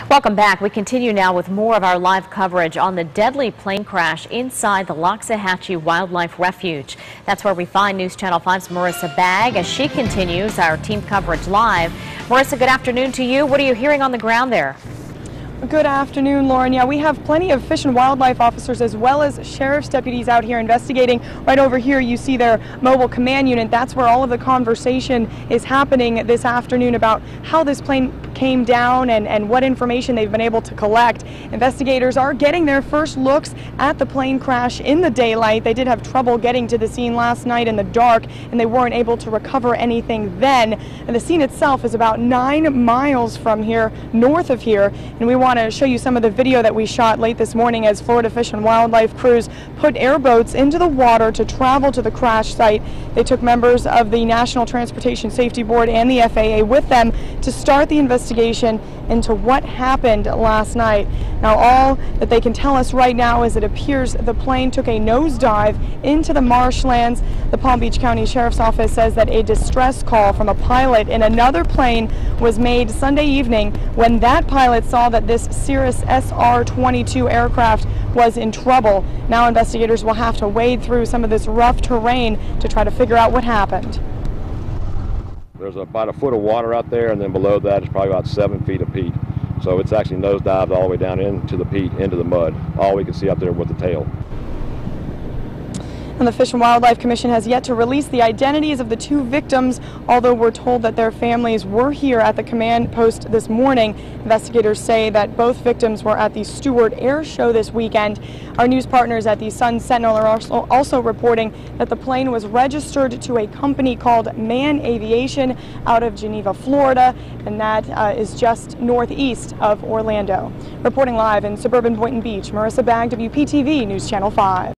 Welcome back. We continue now with more of our live coverage on the deadly plane crash inside the Loxahatchee Wildlife Refuge. That's where we find News Channel 5's Marissa Bagg as she continues our team coverage live. Marissa, good afternoon to you. What are you hearing on the ground there? Good afternoon, Lauren. Yeah, we have plenty of fish and wildlife officers as well as sheriff's deputies out here investigating. Right over here you see their mobile command unit. That's where all of the conversation is happening this afternoon about how this plane came down and what information they've been able to collect. Investigators are getting their first looks at the plane crash in the daylight. They did have trouble getting to the scene last night in the dark, and they weren't able to recover anything then. And the scene itself is about 9 miles from here, north of here, and we want to show you some of the video that we shot late this morning as Florida Fish and Wildlife crews put airboats into the water to travel to the crash site. They took members of the National Transportation Safety Board and the FAA with them to start the investigation into what happened last night. Now, all that they can tell us right now is it appears the plane took a nosedive into the marshlands. The Palm Beach County Sheriff's Office says that a distress call from a pilot in another plane was made Sunday evening when that pilot saw that this Cirrus SR-22 aircraft was in trouble. Now investigators will have to wade through some of this rough terrain to try to figure out what happened. There's about a foot of water out there, and then below that is probably about 7 feet of peat. So it's actually nosedived all the way down into the peat, into the mud. All we can see out there with the tail. And the Fish and Wildlife Commission has yet to release the identities of the 2 victims, although we're told that their families were here at the command post this morning. Investigators say that both victims were at the Stewart Air Show this weekend. Our news partners at the Sun Sentinel are also reporting that the plane was registered to a company called Man Aviation out of Geneva, Florida, and that is just northeast of Orlando. Reporting live in suburban Boynton Beach, Marissa Bagg, WPTV News Channel 5.